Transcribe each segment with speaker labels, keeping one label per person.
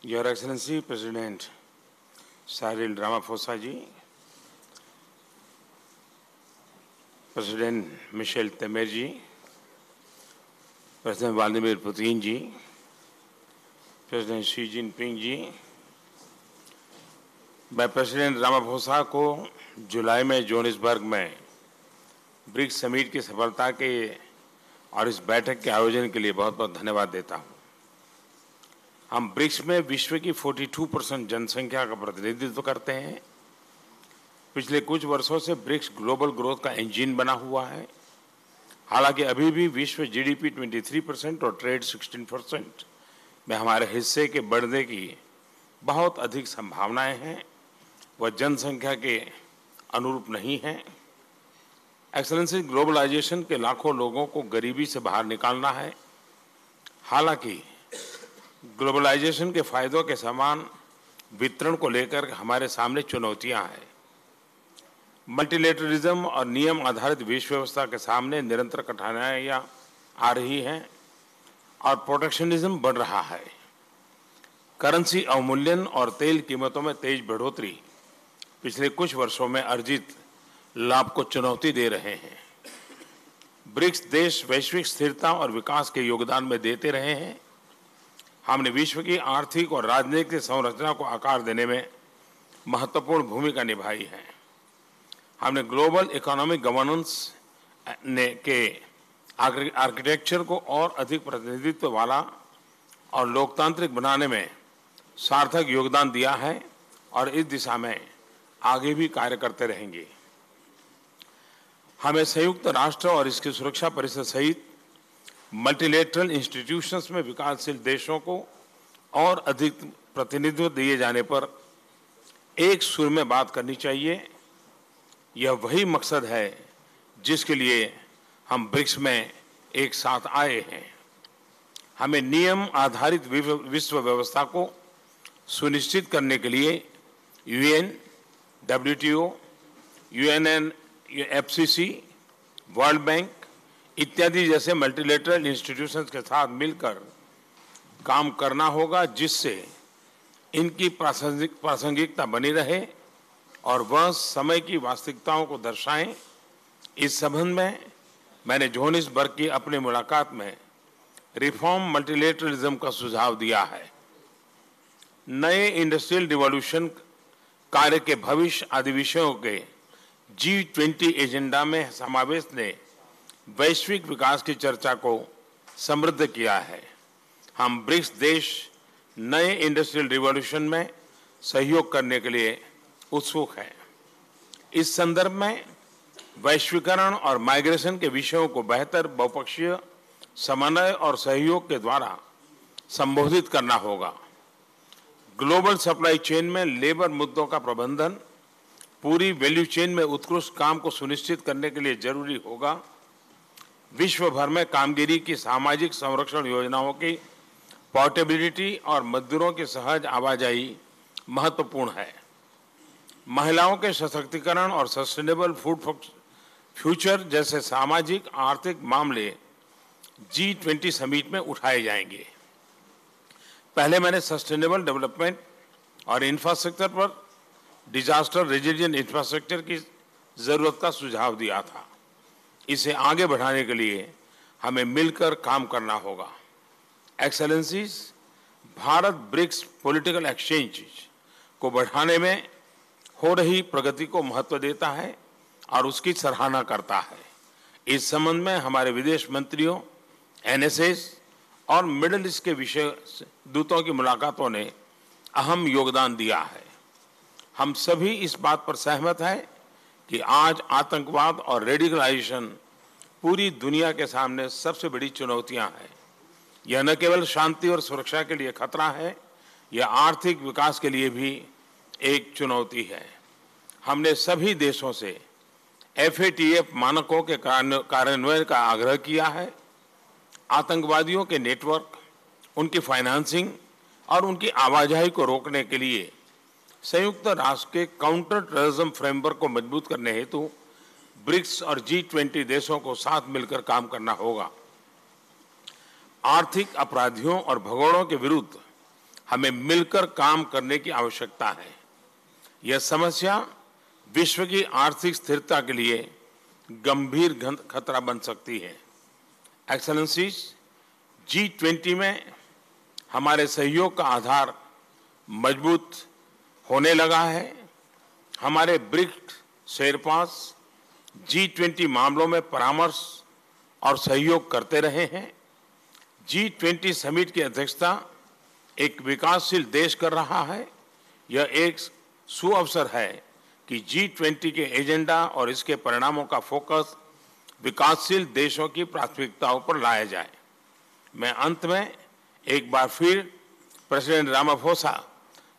Speaker 1: Your Excellency President Cyril Ramaphosa ji, President Michel Temer ji, President Vladimir Putin ji, President Xi Jinping जी, मैं president Ramaphosa को जुलाई में Johannesburg में BRICS summit की सफलता के और इस बैठक के आयोजन के लिए बहुत बहुत धन्यवाद देता हूं। हम ब्रिक्स में विश्व की 42% जनसंख्या का प्रतिनिधित्व करते हैं। पिछले कुछ वर्षों से ब्रिक्स ग्लोबल ग्रोथ का इंजन बना हुआ है। हालांकि अभी भी विश्व जीडीपी 23% और ट्रेड 16% में हमारे हिस्से के बढ़ने की बहुत अधिक संभावनाएं हैं। वह जनसंख्या के अनुरूप नहीं है। एक्सेलेंसी, ग्लोबलाइजेशन के लाखों लोगों को गरीबी से बाहर निकालना है। हालांकि ग्लोबलाइजेशन के फायदों के समान वितरण को लेकर हमारे सामने चुनौतियां हैं। मल्टीलेटरलिज्म और नियम आधारित विश्व व्यवस्था के सामने निरंतर कठिनाइयां आ रही हैं और प्रोटेक्शनिज्म बढ़ रहा है। करेंसी अवमूल्यन और तेल कीमतों में तेज बढ़ोतरी पिछले कुछ वर्षों में अर्जित लाभ को चुनौती दे रहे हैं। ब्रिक्स देश वैश्विक स्थिरता और विकास के योगदान में देते रहे हैं। हमने विश्व की आर्थिक और राजनीतिक संरचना को आकार देने में महत्वपूर्ण भूमिका निभाई है। हमने ग्लोबल इकोनॉमिक गवर्नेंस के आर्किटेक्चर को और अधिक प्रतिनिधित्व वाला और लोकतांत्रिक बनाने में सार्थक योगदान दिया है और इस दिशा में आगे भी कार्य करते रहेंगे। हमें संयुक्त राष्ट्र और इसकी सुरक्षा परिषद सहित मल्टीलेटरल इंस्टीट्यूशंस में विकासशील देशों को और अधिक प्रतिनिधित्व दिए जाने पर एक सुर में बात करनी चाहिए। यह वही मकसद है जिसके लिए हम ब्रिक्स में एक साथ आए हैं। हमें नियम आधारित विश्व व्यवस्था को सुनिश्चित करने के लिए UN, WTO, UNFCCC, world bank इत्यादि जैसे मल्टीलेटरल इंस्टीट्यूशंस के साथ मिलकर काम करना होगा, जिससे इनकी प्रासंगिकता बनी रहे और वह समय की वास्तविकताओं को दर्शाएं। इस संबंध में मैंने जोहान्सबर्ग की अपनी मुलाकात में रिफॉर्म मल्टीलेटरलिज्म का सुझाव दिया है। नए इंडस्ट्रियल रिवॉल्यूशन, कार्य के भविष्य आदि विषयों के G20 एजेंडा में समावेश ने वैश्विक विकास की चर्चा को समृद्ध किया है। हम ब्रिक्स देश नए इंडस्ट्रियल रिवॉल्यूशन में सहयोग करने के लिए उत्सुक हैं। इस संदर्भ में वैश्वीकरण और माइग्रेशन के विषयों को बेहतर बहुपक्षीय समन्वय और सहयोग के द्वारा संबोधित करना होगा। ग्लोबल सप्लाई चेन में लेबर मुद्दों का प्रबंधन पूरी वैल्यू चेन में उत्कृष्ट काम को सुनिश्चित करने के लिए जरूरी होगा। विश्व भर में कामगिरी की सामाजिक संरक्षण योजनाओं की पोर्टेबिलिटी और मजदूरों की सहज आवाजाही महत्वपूर्ण है। महिलाओं के सशक्तिकरण और सस्टेनेबल फूड फ्यूचर जैसे सामाजिक आर्थिक मामले G20 समिट में उठाए जाएंगे। पहले मैंने सस्टेनेबल डेवलपमेंट और इंफ्रास्ट्रक्चर पर डिजास्टर रेजिलिएंट इंफ्रास्ट्रक्चर की जरूरत का सुझाव दिया था। इसे आगे बढ़ाने के लिए हमें मिलकर काम करना होगा। Excellencies, Bharat BRICS political exchange को बढ़ाने में हो रही प्रगति को महत्व देता है और उसकी सराहना करता है। इस संबंध में हमारे विदेश मंत्रियों, एनएसएस और मिडिल ईस्ट के विषय दूतों की मुलाकातों ने अहम योगदान दिया है। हम सभी इस बात पर सहमत हैं कि आज आतंकवाद और रेडिकलाइजेशन पूरी दुनिया के सामने सबसे बड़ी चुनौतियां हैं। यह न केवल शांति और सुरक्षा के लिए खतरा है, यह आर्थिक विकास के लिए भी एक चुनौती है। हमने सभी देशों से FATF मानकों के कार्यान्वयन का आग्रह किया है। आतंकवादियों के नेटवर्क, उनकी फाइनेंसिंग और उनकी आवाजाही को रोकने के लिए संयुक्त राष्ट्र के काउंटर टेररिज्म फ्रेमवर्क को मजबूत करने हेतु ब्रिक्स और G20 देशों को साथ मिलकर काम करना होगा। आर्थिक अपराधियों और भगोड़ों के विरुद्ध हमें मिलकर काम करने की आवश्यकता है। यह समस्या विश्व की आर्थिक स्थिरता के लिए गंभीर खतरा बन सकती है। एक्सेलेंसीज, G20 में हमारे सहयोग का आधार मजबूत होने लगा है। हमारे ब्रिक्स शेरपास G20 मामलों में परामर्श और सहयोग करते रहे हैं। G20 समिट की अध्यक्षता एक विकासशील देश कर रहा है। यह एक सुअवसर है कि G20 के एजेंडा और इसके परिणामों का फोकस विकासशील देशों की प्राथमिकताओं पर लाया जाए। मैं अंत में एक बार फिर प्रेसिडेंट रामाफोसा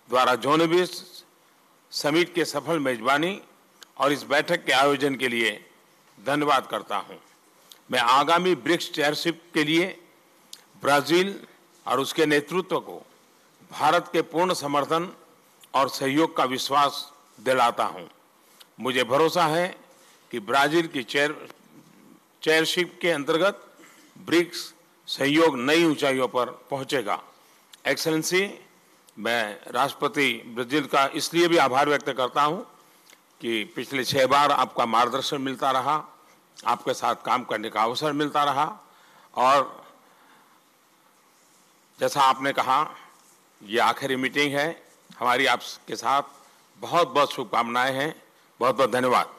Speaker 1: द्वारा जोहान्सबर्ग समिट के सफल मेजबानी और इस बैठक के आयोजन के लिए धन्यवाद करता हूं। मैं आगामी ब्रिक्स चेयरशिप के लिए ब्राजील और उसके नेतृत्व को भारत के पूर्ण समर्थन और सहयोग का विश्वास दिलाता हूं। मुझे भरोसा है कि ब्राजील की चेयरशिप के अंतर्गत ब्रिक्स सहयोग नई ऊंचाइयों पर पहुंचेगा। एक्सेलेंसी, मैं राष्ट्रपति ब्राजील का इसलिए भी आभार व्यक्त करता हूं कि पिछले 6 बार आपका मार्गदर्शन मिलता रहा, आपके साथ काम करने का अवसर मिलता रहा और जैसा आपने कहा ये आखिरी मीटिंग है हमारी आपके साथ। बहुत बहुत शुभकामनाएं हैं। बहुत बहुत धन्यवाद।